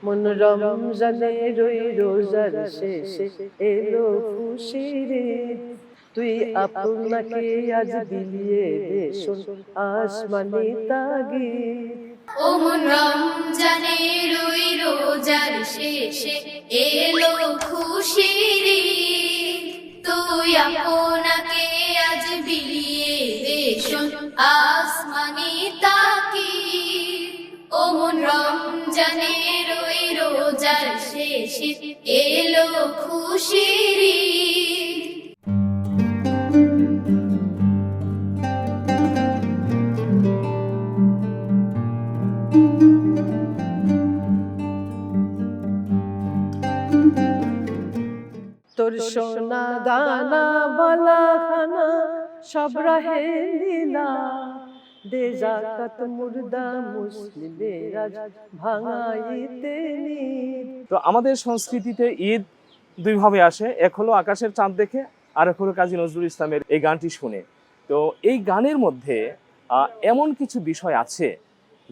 মন রমজানের ওই রোজার শেষে এলো খুশির ঈদ। তুই আপনাকে আজ বিলিয়ে দে শোন আসমানি তাগিদ। ও মন রমজানের ওই রোজার শেষে এলো খুশির ঈদ। তুই আপনাকে আজ বিলিয়ে দে শোন আসমানি তাকিদ। ও মন রমজানের ওই রোজার শেষে এলো খুশির ঈদ। তোর সোনা দানা বালা খানা সব রাহে লীলা, দে জাকাত মুর্দা মুসলিমের আজ ভাঙাইতে নিদ। তো আমাদের সংস্কৃতিতে ঈদ দুইভাবে আসে, এক হলো আকাশের চাঁদ দেখে, আর এক হলো কাজী নজরুল ইসলামের এই গানটি শুনে। তো এই গানের মধ্যে এমন কিছু বিষয় আছে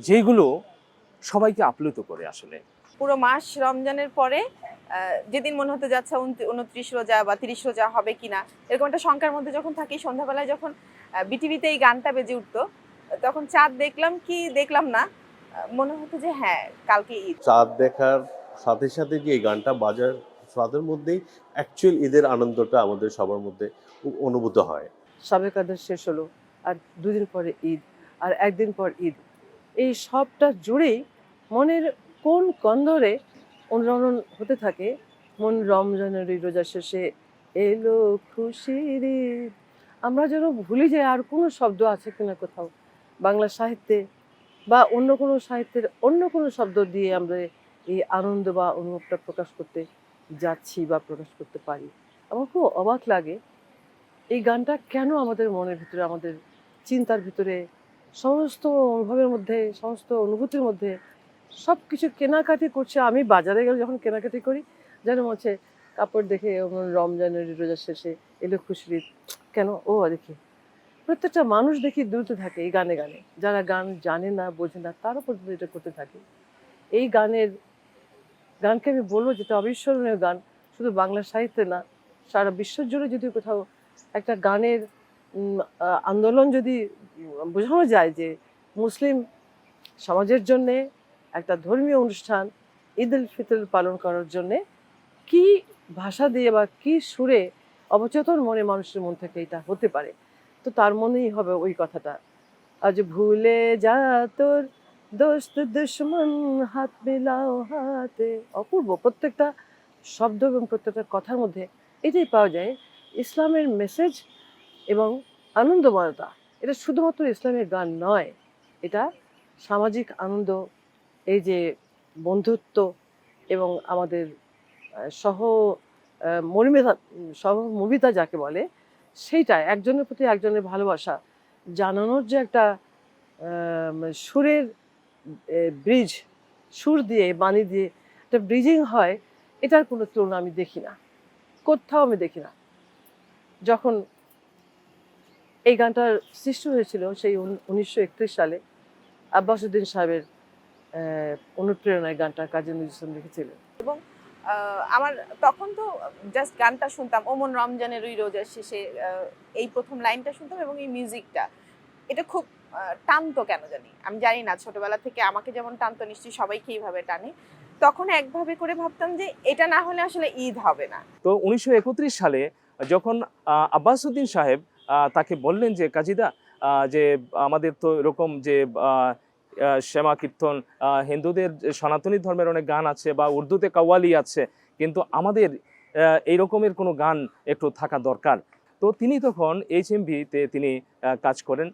যেগুলো সবাইকে আপ্লুত করে। আসলে পুরো মাস রমজানের পরে যেদিন মনে হতে যাচ্ছে 29 রোজা বা 30 রোজা হবে কিনা, এরকম একটা শঙ্কার মধ্যে যখন থাকি, সন্ধ্যাবেলায় যখন বিটিভিতে এই গানটা বেজে উঠতো, তখন চাঁদ দেখলাম কি দেখলাম না, মনে হতো যে হ্যাঁ কালকে ঈদ। চাঁদ দেখার সাথে সাথে যে এই গানটা বাজার তাদের মধ্যেই অ্যাকচুয়াল ঈদের আনন্দটা আমাদের সবার মধ্যে অনুভূত হয়। সবে কাদের শেষ হলো, আর দুদিন পরে ঈদ, আর একদিন পর ঈদ। এই সবটা জুড়েই মনের কোন কন্দরে অনুরণন হতে থাকে, মন রমজানের এই রোজা শেষে এলো খুশির ঈদ। আমরা যেন ভুলে যাই আর কোনো শব্দ আছে কিনা কোথাও বাংলা সাহিত্যে বা অন্য কোনো সাহিত্যের অন্য কোনো শব্দ দিয়ে আমরা এই আনন্দ বা অনুভবটা প্রকাশ করতে যাচ্ছি বা প্রকাশ করতে পারি। আমার খুব অবাক লাগে এই গানটা কেন আমাদের মনের ভিতরে, আমাদের চিন্তার ভিতরে, সমস্ত অনুভবের মধ্যে, সমস্ত অনুভূতির মধ্যে সব কিছু কেনাকাটি করছে। আমি বাজারে গেলে যখন কেনাকাটি করি, যেন মনে হচ্ছে কাপড় দেখে রমজানের রোজা শেষে এলো খুশির ঈদ। কেন? ও দেখি প্রত্যেকটা মানুষ দেখি দুলতে থাকে এই গানে গানে, যারা গান জানে না বোঝে না তারও পর্যন্ত এটা করতে থাকে। এই গানকে আমি বলবো যেটা অবিস্মরণীয় গান, শুধু বাংলা সাহিত্যে না, সারা বিশ্ব জুড়ে যদি কোথাও একটা গানের আন্দোলন যদি বোঝানো যায় যে মুসলিম সমাজের জন্যে একটা ধর্মীয় অনুষ্ঠান ঈদ উল ফিতর পালন করার জন্যে কি ভাষা দিয়ে বা কি সুরে অবচেতন মনে মানুষের মন থেকে এটা হতে পারে, তো তার মনেই হবে ওই কথাটা, আজ ভুলে যা তোর দোস্ত দুশ্মন হাত মিলাও হাতে। অপূর্ব প্রত্যেকটা শব্দ এবং প্রত্যেকটা কথার মধ্যে এটাই পাওয়া যায়, ইসলামের মেসেজ এবং আনন্দময়তা। এটা শুধুমাত্র ইসলামের গান নয়, এটা সামাজিক আনন্দ, এই যে বন্ধুত্ব এবং আমাদের সহ সহমর্মিতা যাকে বলে, সেইটা একজনের প্রতি একজনের ভালোবাসা জানানোর যে একটা সুরের ব্রিজ, সুর দিয়ে বাণী দিয়ে একটা ব্রিজিং হয়, এটার কোনো তুলনা আমি দেখি না, কোথাও আমি দেখি না। যখন এই গানটার সৃষ্টি হয়েছিল সেই 1931 সালে, আব্বাস উদ্দিন সাহেবের অনুপ্রেরণায় গানটা কাজী নজরুল ইসলাম লিখেছিলেন। এবং আমার তখন তো জাস্ট গানটা শুনতাম, ও মন রমজানের ওই রোজার শেষে, এই প্রথম লাইনটা শুনতাম এবং এই মিউজিকটা এটা খুব টানতো কেন জানি, আমি জানি না, ছোটবেলা থেকে আমাকে যেমন টানতো নিশ্চয়ই সবাইকে এইভাবে টানে। তখন একভাবে করে ভাবতাম যে এটা না হলে আসলে ঈদ হবে না। তো 1931 সালে যখন আব্বাস উদ্দিন সাহেব তাকে বললেন যে কাজীদা, যে আমাদের তো এরকম যে শ্যামা কীর্তন, হিন্দুদের সনাতনী ধর্মের অনেক গান আছে বা উর্দুতে কাওয়ালি আছে, কিন্তু আমাদের এই রকমের কোনো গান একটু থাকা দরকার। তো তিনি তখন HMV-তে তিনি কাজ করেন,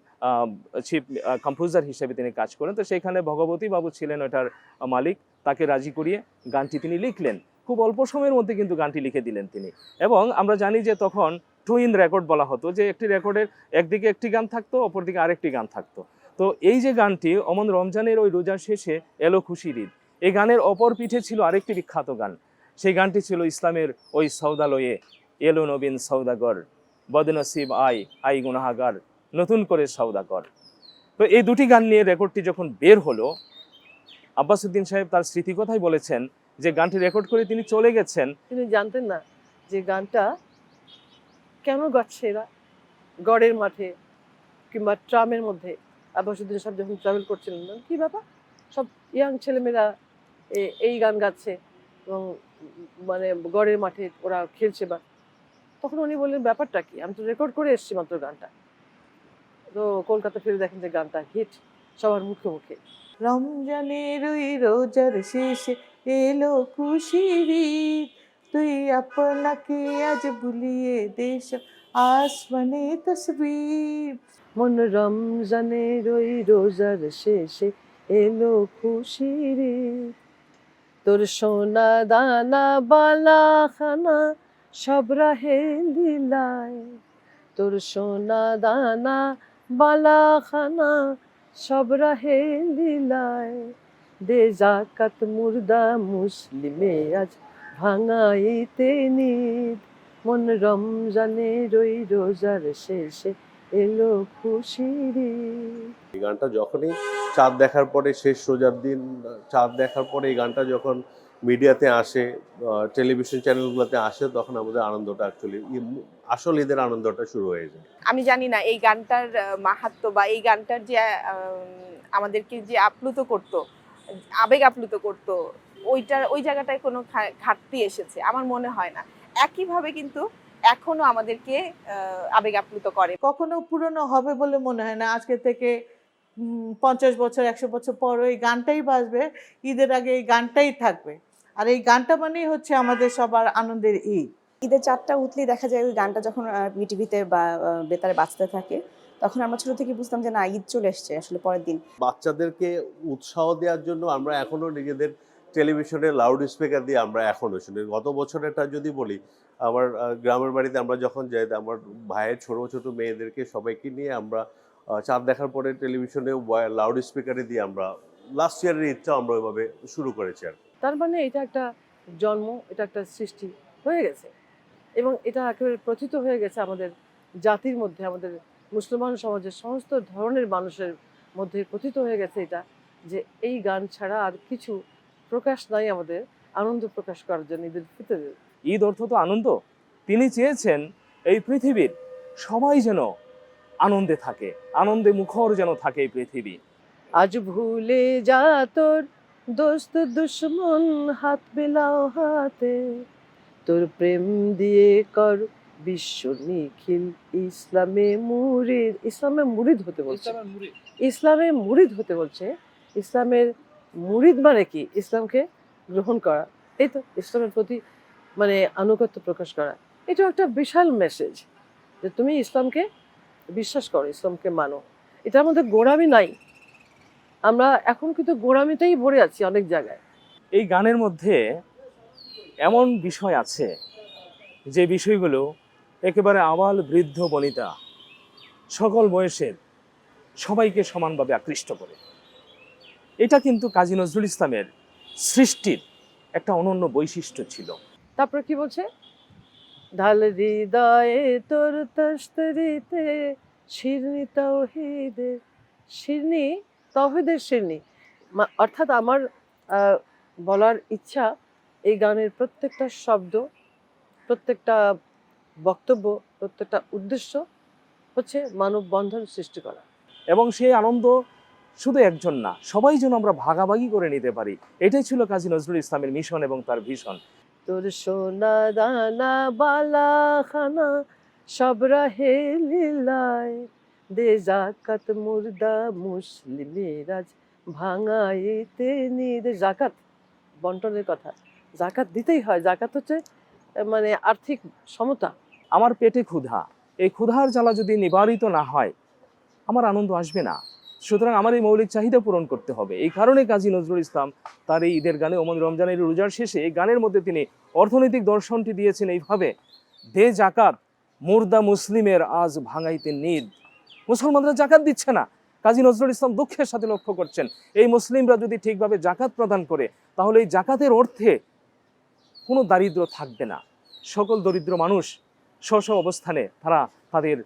চিফ কম্পোজার হিসেবে তিনি কাজ করেন। তো সেখানে ভগবতী বাবু ছিলেন ওটার মালিক, তাকে রাজি করিয়ে গানটি তিনি লিখলেন। খুব অল্প সময়ের মধ্যে কিন্তু গানটি লিখে দিলেন তিনি। এবং আমরা জানি যে তখন টুইন রেকর্ড বলা হতো, যে একটি রেকর্ডের একদিকে একটি গান থাকতো, অপরদিকে আরেকটি গান থাকতো। তো এই যে গানটি অমন রমজানের ওই রোজার শেষে এলো খুশির ঈদ, এই গানের অপর পিঠে ছিল আরেকটি বিখ্যাত গান। সেই গানটি ছিল ইসলামের ওই সৌদালয়ে এলো নবীন সৌদাগর, বদনসিব আই গুনাহাগার, নতুন করে সৌদাগর। তো এই দুটি গান নিয়ে রেকর্ডটি যখন বের হলো, আব্বাসউদ্দিন সাহেব তার স্মৃতিকথায় বলেছেন যে গানটি রেকর্ড করে তিনি চলে গেছেন। তিনি জানতেন না যে গানটা কেন গাচ্ছে এরা গড়ের মাঠে কিংবা ট্রামের মধ্যে। আব্বাসউদ্দিন সাহেব যখন ট্রাভেল করছিলেন, কি ব্যাপার, সব ইয়াং ছেলেমেয়েরা এই গান গাচ্ছে এবং মানে গড়ের মাঠে ওরা খেলছে। বা তখন উনি বললেন ব্যাপারটা কি, আমি তো রেকর্ড করে এসেছি মাত্র গানটা। তো কলকাতা ফিরে দেখেন যে গানটা হিট সবার মুখে মুখে। রমজানের ওই রোজার শেষে এলো খুশির ঈদ, তুই আপনাকে আজ বুলিয়ে দেশ আসমানে তসবির। মন রমজানের ওই রোজার শেষে এলো খুশির ঈদ, তোর সোনা দানা বালা খানা সব রাহে লীলায়, তোর সোনা দানা বালা খানা সব রাহে লীলায়, দে জাকাত মুর্দা মুসলিমে আজ ভাঙাইতে নিদ, মন রমজানের ওই রোজার শেষে এলো খুশির ঈদ। এই গানটা যখনই চাঁদ দেখার পরে, শেষ রোজার দিন চাঁদ দেখার পরে এই গানটা যখন মিডিয়াতে আসে, টেলিভিশন চ্যানেলগুলোতে আসে, তখন আমাদের আনন্দটা অ্যাকচুয়ালি আসল ঈদের আনন্দটা শুরু হয়ে যায়। আমি জানি না এই গানটার মাহাত্ম্য বা এই গানটার যে আমাদেরকে যে আপ্লুত করতো, আবেগ আপ্লুত করতো, ওই জায়গাটায় কোনো ঘাটতি এসেছে আমার মনে হয় না। একইভাবে কিন্তু এখনো আমাদেরকে আবেগ আপ্লুত করে। কখনো পুরনো হবে বলে মনে হয় না। আজকে থেকে 50 বছর 100 বছর পর এই গানটাই বাজবে, ঈদের আগে এই গানটাই থাকবে। আর এই গানটা মানেই হচ্ছে আমাদের সবার আনন্দের ঈদ। ঈদের চাঁদটা উঠলেই দেখা যায় ওই গানটা যখন বিটিভিতে বা বেতারে বাজতে থাকে, তখন আমরা ছোট থেকে বুঝতাম যে না, ঈদ চলে এসছে আসলে পরের দিন। বাচ্চাদেরকে উৎসাহ দেওয়ার জন্য আমরা এখনো নিজেদের টেলিভিশনে লাউড স্পিকার দিয়ে আমরা এখনো শুনি। গত বছরেরটা যদি বলি, আমার গ্রামের বাড়িতে আমরা যখন যাই, আমার ভাইয়ের ছোট ছোট মেয়েদেরকে সবাইকে নিয়ে আমরা চাঁদ দেখার পরে টেলিভিশনে লাউড স্পিকারে দিয়ে আমরা লাস্ট ইয়ারের ঈদটা আমরা ওইভাবে শুরু করেছি আর কি। তার মানে এটা একটা জন্ম, এটা একটা সৃষ্টি হয়ে গেছে এবং এটা একেবারে প্রথিত হয়ে গেছে আমাদের জাতির মধ্যে, আমাদের মুসলমান সমাজের সমস্ত ধরনের মানুষের মধ্যে প্রথিত হয়ে গেছে এটা, যে এই গান ছাড়া আর কিছু প্রকাশ নাই আমাদের আনন্দ প্রকাশ করার জন্য ঈদুল ফিতরের। ঈদ অর্থ তো আনন্দ। তিনি চেয়েছেন এই পৃথিবীর সবাই যেন আনন্দে থাকে, আনন্দে মুখর যেন থাকে এই পৃথিবী। আজ ভুলে যা তোর দোস্ত দুশ্মন, হাত মেলাও হাতে, তোর প্রেম দিয়ে কর বিশ্ব নিখিল ইসলামে মুরিদ। ইসলামে মুরিদ হতে বলছে, ইসলামে মুরিদ হতে বলছে। ইসলামের মুরিদ মানে কি? ইসলামকে গ্রহণ করা, এই তো ইসলামের প্রতি মানে আনুগত্য প্রকাশ করা। এটাও একটা বিশাল মেসেজ যে তুমি ইসলামকে বিশ্বাস করো, ইসলামকে মানো। এটার মধ্যে গোঁড়ামি নাই। আমরা এখন কিন্তু গোঁড়ামিতেই ভরে আছি অনেক জায়গায়। এই গানের মধ্যে এমন বিষয় আছে যে বিষয়গুলো একেবারে আবাল বৃদ্ধ বনিতা সকল বয়সের সবাইকে সমানভাবে আকৃষ্ট করে। এটা কিন্তু কাজী নজরুল ইসলামের সৃষ্টির একটা অনন্য বৈশিষ্ট্য ছিল। তারপরে কি বলছে? ঢাল হৃদয়ে তোর তস্তরিতে শিরনি তাওহীদের, শিরনি তাওহীদের শিরনি। অর্থাৎ আমার বলার ইচ্ছা, এই গানের প্রত্যেকটা শব্দ, প্রত্যেকটা বক্তব্য, প্রত্যেকটা উদ্দেশ্য হচ্ছে মানব বন্ধন সৃষ্টি করা। এবং সেই আনন্দ শুধু একজন না, সবাই যেন আমরা ভাগাভাগি করে নিতে পারি, এটাই ছিল কাজী নজরুল ইসলামের মিশন এবং তার ভিশন। তোর সোনা দানা বালা খানা সব রাহে লীলায়, দে জাকাত মুর্দা মুসলিমের আজ ভাঙাইতে নিদ। জাকাত বন্টনের কথা, জাকাত দিতেই হয়। জাকাত হচ্ছে মানে আর্থিক সমতা। আমার পেটে ক্ষুধা, এই ক্ষুধার জ্বালা যদি নিবারিত না হয় আমার আনন্দ আসবে না। সুতরাং আমার এই মৌলিক চাহিদা পূরণ করতে হবে। এই কারণে কাজী নজরুল ইসলাম তার এই ঈদের গানে, ওমন রমজানের রোজার শেষে এই গানের মধ্যে তিনি অর্থনৈতিক দর্শনটি দিয়েছেন এইভাবে, দে জাকাত মুর্দা মুসলিমের আজ ভাঙাইতে নিদ। মুসলমানরা জাকাত দিচ্ছে না। কাজী নজরুল ইসলাম দুঃখের সাথে লক্ষ্য করছেন, এই মুসলিমরা যদি ঠিকভাবে জাকাত প্রদান করে তাহলে এই জাকাতের অর্থে কোনো দারিদ্র থাকবে না। সকল দরিদ্র মানুষ স্ব অবস্থানে তারা তাদের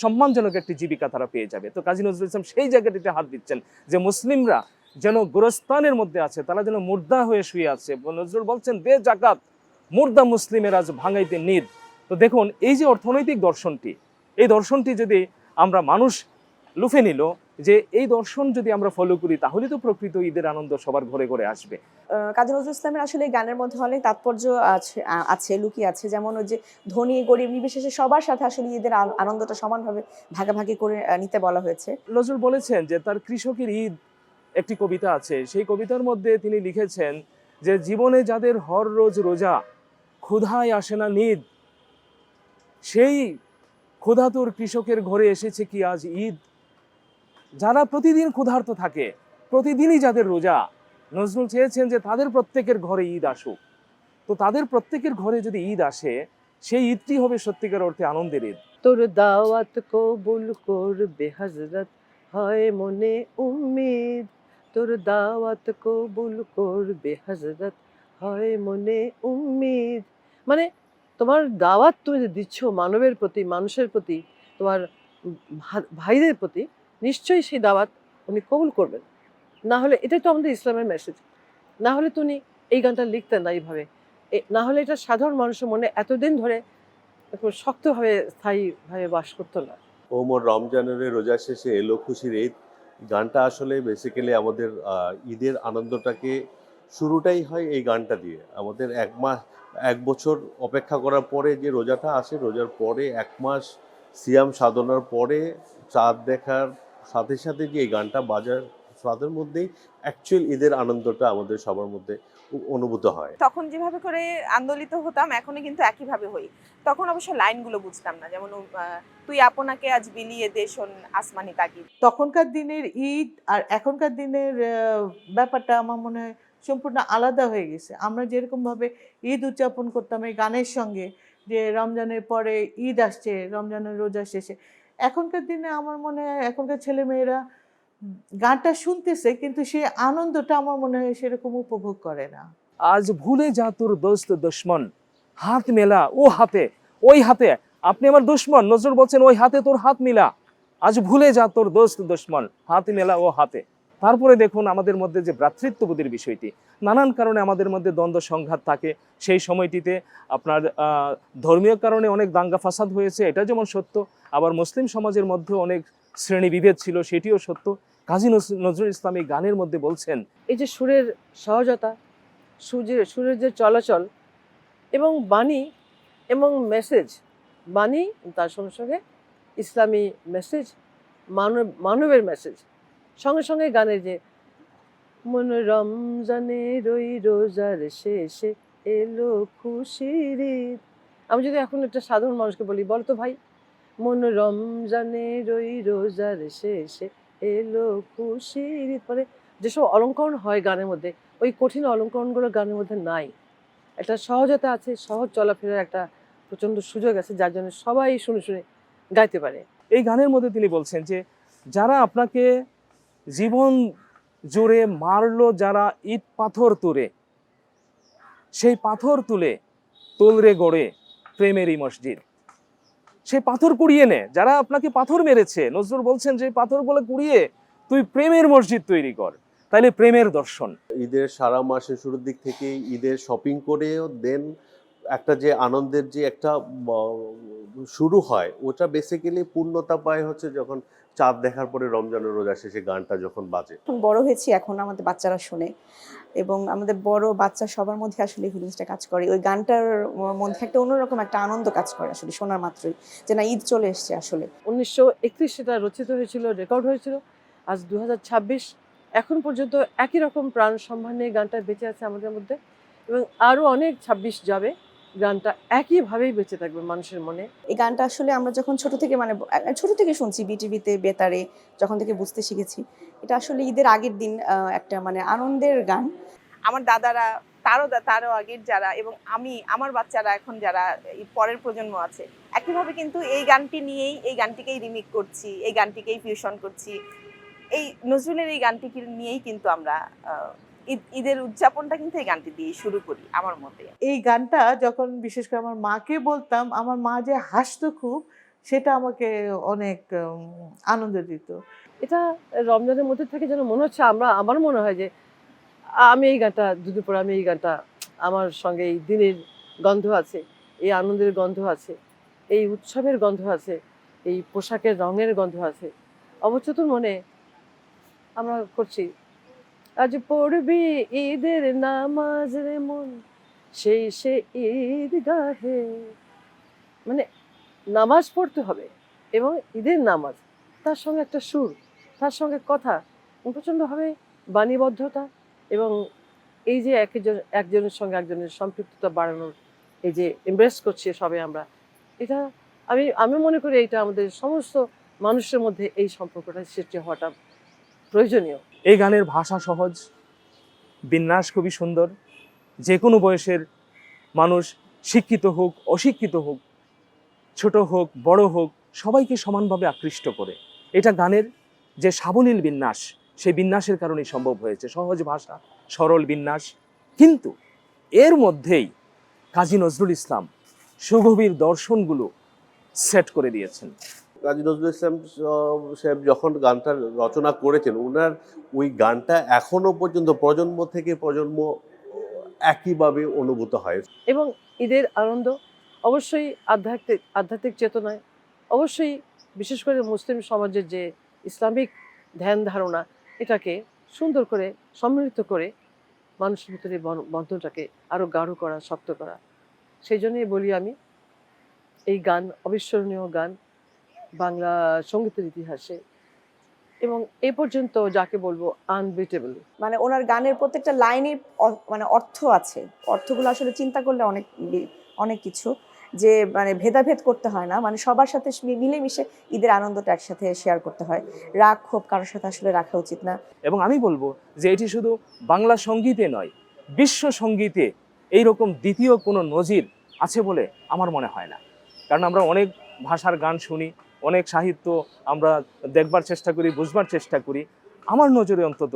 সম্মানজনক একটি জীবিকা তারা পেয়ে যাবে। তো কাজী নজরুল ইসলাম সেই জায়গাটিতে হাত দিচ্ছেন যে মুসলিমরা যেন গোরস্থানের মধ্যে আছে, তারা যেন মুর্দা হয়ে শুয়ে আছে। নজরুল বলছেন দে জাকাত মুর্দা মুসলিমের আজ ভাঙাইতে নিদ। তো দেখুন এই যে অর্থনৈতিক দর্শনটি, এই দর্শনটি যদি আমরা মানুষ লুফে নিল, যে এই দর্শন যদি আমরা ফলো করি তাহলে তো প্রকৃত ঈদের আনন্দ সবার ঘরে ঘরে আসবে। কাজী নজরুল ইসলামের আসলে এই গানের মধ্যে অনেক তাৎপর্য আছে লুকিয়ে আছে। যেমন ওই যে ধনী গরিব নির্বিশেষে সবার সাথে আসলে ঈদের আনন্দটা সমানভাবে ভাগাভাগি করে নিতে বলা হয়েছে। নজরুল বলেছেন যে তার কৃষকের ঈদ একটি কবিতা আছে, সেই কবিতার মধ্যে তিনি লিখেছেন যে জীবনে যাদের হর রোজ রোজা ক্ষুধায় আসে না নিদ, সেই ক্ষুধাতুর কৃষকের ঘরে এসেছে কি আজ ঈদ। যারা প্রতিদিন ক্ষুধার্ত থাকে, প্রতিদিনই যাদের রোজা, নজরুল চেয়েছেন যে তাদের প্রত্যেকের ঘরে ঈদ আসুক। তো তাদের প্রত্যেকের ঘরে যদি ঈদ আসে, সেই ঈদটি হবে সত্যিকার অর্থে আনন্দের ঈদ। তোর দাওয়াত কবুল করবে হযরত, হয় মনে উম্মিদ। তোর দাওয়াত কবুল করবে হযরত, হয় মনে উম্মিদ। মানে তোমার দাওয়াত তুমি যে দিচ্ছ মানবের প্রতি, মানুষের প্রতি, তোমার ভাইদের প্রতি, নিশ্চয়ই সেই দাওয়াত উনি কবুল করবেন। না হলে এটাই তো আমাদের ইসলামের মেসেজ। না হলে তুমি এই গানটা লিখতেন না এইভাবে। না হলে এটা সাধারণ মানুষের মনে এতদিন ধরে খুব শক্তভাবে স্থায়ীভাবে বাস করতো না। ওমর রমজানের রোজা শেষে এলো খুশির ঈদ গানটা আসলে বেসিক্যালি আমাদের ঈদের আনন্দটাকে শুরুটাই হয় এই গানটা দিয়ে। আমাদের 1 বছর অপেক্ষা করার পরে যে রোজাটা আসে, রোজার পরে 1 মাস সিয়াম সাধনার পরে চাঁদ দেখার সাথে সাথে যে এই গানটা বাজার, তাদের মধ্যেই অ্যাকচুয়াল ঈদের আনন্দটা আমাদের সবার মধ্যে অনুভূত হয়। তখন যেভাবে করে আন্দোলিত হতাম এখনো কিন্তু একইভাবে হই। তখন অবশ্য লাইনগুলো বুঝতাম না, যেমন তুই আপনাকে আজ বিলিয়ে দে শোন আসমানি তাগিদ। তখনকার দিনের ঈদ আর এখনকার দিনের ব্যাপারটা আমার মনে হয় সম্পূর্ণ আলাদা হয়ে গেছে। আমরা যেরকমভাবে ঈদ উদযাপন করতাম এই গানের সঙ্গে, যে রমজানের পরে ঈদ আসছে, রমজানের রোজা শেষে, এখনকার দিনে আমার মনে হয় এখনকার ছেলেমেয়েরা গানটা শুনতেছে কিন্তু সেই আনন্দটা আমার মনে হয় সেরকম উপভোগ করে না। আজ ভুলে যা তোর দোস্ত দুশ্মন, হাত মেলা ও হাতে, ওই হাতে আপনি আমার দুশ্মন। নজরুল বলছেন ওই হাতে তোর হাত মিলা, আজ ভুলে যা তোর দোস্ত দুশ্মন, হাত মেলা ও হাতে। তারপরে দেখুন আমাদের মধ্যে যে ভ্রাতৃত্ববোধের বিষয়টি, নানান কারণে আমাদের মধ্যে দ্বন্দ্ব সংঘাত থাকে। সেই সময়টিতে আপনার ধর্মীয় কারণে অনেক দাঙ্গা ফাসাদ হয়েছে, এটা যেমন সত্য। আবার মুসলিম সমাজের মধ্যে অনেক শ্রেণী বিভেদ ছিল, সেটিও সত্য। কাজী নজরুল ইসলাম এই গানের মধ্যে বলছেন এই যে সুরের সহজতা, সুরের যে চলাচল এবং বাণী এবং মেসেজ, বাণী তার সঙ্গে সঙ্গে ইসলামী মেসেজ, মানবের মেসেজ, সঙ্গে সঙ্গে গানের যে মন রমজানের ওই রোজার শেষে এলো খুশির ঈদ। আমি যদি এখন একটা সাধারণ মানুষকে বলি, বল তো ভাই, মন রমজানের ওই রোজার শেষে এলো খুশির ঈদ, মানে যেসব অলঙ্করণ হয় গানের মধ্যে, ওই কঠিন অলঙ্করণগুলো গানের মধ্যে নাই। একটা সহজতা আছে, সহজ চলাফেরার একটা প্রচণ্ড সুযোগ আছে, যার জন্য সবাই শুনে শুনে গাইতে পারে। এই গানের মধ্যে তিনি বলছেন যে যারা আপনাকে জীবন জুড়ে মারলো, যারা ইট পাথর তুলে, সেই পাথর তুলে তোলরে গড়ে প্রেমেরই মসজিদ। সেই পাথর কুড়িয়ে নে, যারা আপনাকে পাথর মেরেছে, নজরুল বলছেন যে পাথর বলে কুড়িয়ে তুই প্রেমের মসজিদ তৈরি কর, তাইলে প্রেমের দর্শন। ঈদের সারা মাসের শুরুর দিক থেকে ঈদের শপিং করেও দেন একটা যে আনন্দের যে একটা শুরু হয়, ওটা বেসিক্যালি পূর্ণতা পায় হচ্ছে যখন চাঁদ দেখার পরে রমজানের রোজা শেষে গানটা যখন বাজে। এখন বড় হয়েছি, এখন আমাদের বাচ্চারা শুনে এবং আমাদের বড় বাচ্চা সবার মধ্যে আসলে ফিলিংসটা কাজ করে। ওই গানটার মধ্যে একটা অন্যরকম একটা আনন্দ কাজ করে আসলে শোনার মাত্রই, যে না ঈদ চলে এসছে। আসলে 1931 সেটা রচিত হয়েছিল, রেকর্ড হয়েছিল। আজ 2026, এখন পর্যন্ত একই রকম প্রাণ সম্ভার নিয়ে গানটা বেঁচে আছে আমাদের মধ্যে, এবং আরও অনেক 26 যাবে, গানটা একইভাবেই বেঁচে থাকবে মানুষের মনে। এই গানটা আসলে আমরা যখন ছোট থেকে শুনছি বিটিভিতে, বেতারে, যখন থেকে বুঝতে শিখেছি, এটা আসলে ঈদের আগের দিন একটা মানে আনন্দের গান। আমার দাদারা, তারও আগের যারা, এবং আমার বাচ্চারা এখন যারা এই পরের প্রজন্ম আছে, একইভাবে কিন্তু এই গানটি নিয়েই, এই গানটিকেই রিমিক করছি, এই গানটিকেই ফিউশন করছি। এই নজরুলের এই গানটিকে নিয়েই কিন্তু আমরা ঈদের উদযাপনটা কিন্তু এই গানটি দিয়ে শুরু করি আমার মতে। এই গানটা যখন বিশেষ করে আমার মাকে বলতাম, আমার মা যে হাসতো খুব, সেটা আমাকে অনেক আনন্দ দিত। এটা রমজানের মধ্যে থেকে যেন মনে হচ্ছে আমার মনে হয় যে আমি এই গানটা দুদিন পরে আমি এই গানটা আমার সঙ্গে এই দিনের গন্ধ আছে, এই আনন্দের গন্ধ আছে, এই উৎসবের গন্ধ আছে, এই পোশাকের রঙের গন্ধ আছে। অবচেতন মনে আমরা করছি আজ পড়বি ঈদের নামাজ রে মন সেই সে ঈদগাহে, মানে নামাজ পড়তে হবে এবং ঈদের নামাজ, তার সঙ্গে একটা সুর, তার সঙ্গে কথা, প্রচণ্ডভাবে বাণীবদ্ধতা এবং এই যে একজনের সঙ্গে একজনের সম্পৃক্ততা বাড়ানোর এই যে এমব্রেস করছি সবে আমরা, এটা আমি মনে করি এটা আমাদের সমস্ত মানুষের মধ্যে এই সম্পর্কটা সৃষ্টি হওয়াটা প্রয়োজনীয়। এই গানের ভাষা সহজ, বিন্যাস খুবই সুন্দর, যে কোনো বয়সের মানুষ শিক্ষিত হোক অশিক্ষিত হোক, ছোট হোক বড় হোক, সবাইকে সমানভাবে আকৃষ্ট করে। এটা গানের যে সাবলীল বিন্যাস, সেই বিন্যাসের কারণেই সম্ভব হয়েছে, সহজ ভাষা, সরল বিন্যাস। কিন্তু এর মধ্যেই কাজী নজরুল ইসলাম সুগভীর দর্শনগুলো সেট করে দিয়েছেন। কাজী নজরুল ইসলাম সাহেব যখন গানটা রচনা করেছেন, ওনার ওই গানটা এখনো পর্যন্ত প্রজন্ম থেকে প্রজন্ম একইভাবে অনুভূত হয়। এবং ঈদের আনন্দ অবশ্যই আধ্যাত্মিক চেতনায়, অবশ্যই বিশেষ করে মুসলিম সমাজের যে ইসলামিক ধ্যান ধারণা, এটাকে সুন্দর করে সমৃদ্ধ করে মানুষের ভিতরে বন্ধনটাকে আরও গাঢ় করা, শক্ত করা। সেই জন্যই বলি আমি এই গান অবিস্মরণীয় গান বাংলা সঙ্গীতের ইতিহাসে, এবং এ পর্যন্ত যাকে বলবো আনবিটেবল। মানে ওনার গানের প্রত্যেকটা লাইনের মানে অর্থ আছে, অর্থগুলো আসলে চিন্তা করলে অনেক কিছু, যে মানে ভেদাভেদ করতে হয় না, মানে সবার সাথে মিলেমিশে ঈদের আনন্দটা একসাথে শেয়ার করতে হয়। রাগ ক্ষোভ কারোর সাথে আসলে রাখা উচিত না। এবং আমি বলবো যে এটি শুধু বাংলা সঙ্গীতে নয়, বিশ্ব সঙ্গীতে এইরকম দ্বিতীয় কোনো নজির আছে বলে আমার মনে হয় না। কারণ আমরা অনেক ভাষার গান শুনি, অনেক সাহিত্য আমরা দেখবার চেষ্টা করি, বুঝবার চেষ্টা করি। আমার নজরে অন্তত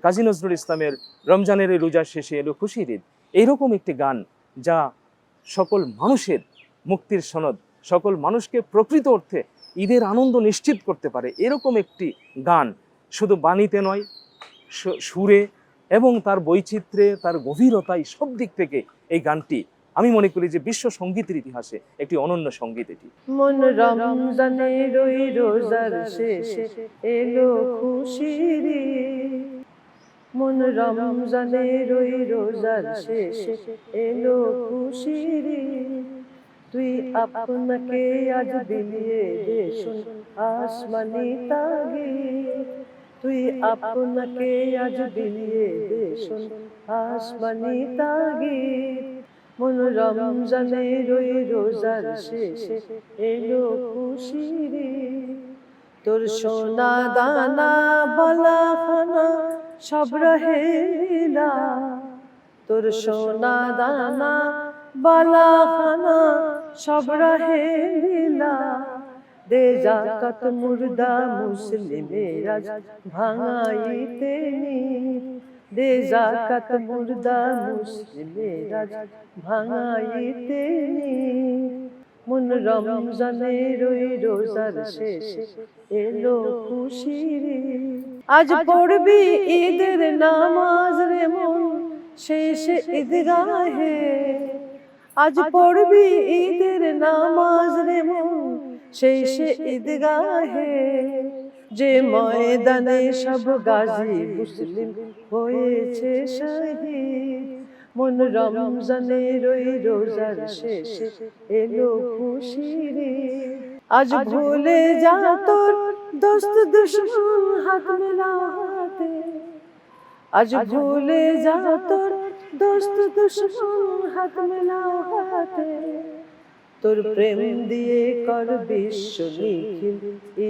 কাজী নজরুল ইসলামের রমজানের এই রোজার শেষে এলো খুশির ঈদ, এইরকম একটি গান যা সকল মানুষের মুক্তির সনদ, সকল মানুষকে প্রকৃত অর্থে ঈদের আনন্দ নিশ্চিত করতে পারে, এরকম একটি গান শুধু বাণীতে নয়, সুরে এবং তার বৈচিত্র্যে, তার গভীরতায়, সব দিক থেকে এই গানটি আমি মনে করি যে বিশ্ব সঙ্গীতের ইতিহাসে একটি অনন্য সঙ্গীত এটি। মন রমজানের ওই রোজার শেষে এলো খুশির ঈদ, মন রমজানের ওই রোজার শেষে এলো খুশির ঈদ, তুই আপনাকে আজ বিলিয়ে দে শোন আসমানি তাগিদ, তুই আপনাকে আজ বিলিয়ে দে শোন আসমানি তাগিদ, মন রমজানের ওই রোজার শেষে এলো খুশির ঈদ, তোর সোনা দানা বালা খানা সব রহেলা, তোর সোনা দানা বালা খানা সব রহেলা, দে জাকাত মুর্দা মুসলিমের আজ ভাঙাইতে নিদ, দে জাকাত মুর্দা মুসলিমের আজ ভাঙাইতে নিদ, মন রমজানের ওই রোজার শেষে এলো খুশির ঈদ, আজ পড়বি ঈদের নামাজ রে মন শেষে ঈদগাহে, আজ পড়বি ঈদের নামাজ রে মন শেষে ঈদগাহে, যে ময়দানে সব গাজী মুসলিম হয়েছে শহীদ, মন রমজানের ওই রোজার শেষে এলো খুশির ঈদ, আজ ভুলে যা তোর দোস্ত দুশমন হাত মেলাও হাতে, আজ ভুলে যা তোর দোস্ত দুশমন হাত মেলাও হাতে, তোর প্রেম দিয়ে কর বিশ্ব নিখিল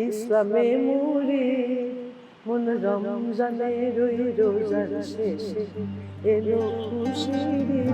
ইসলামে মুরিদ, মন রমজানের ওই রোজার শেষে এলো খুশির ঈদ।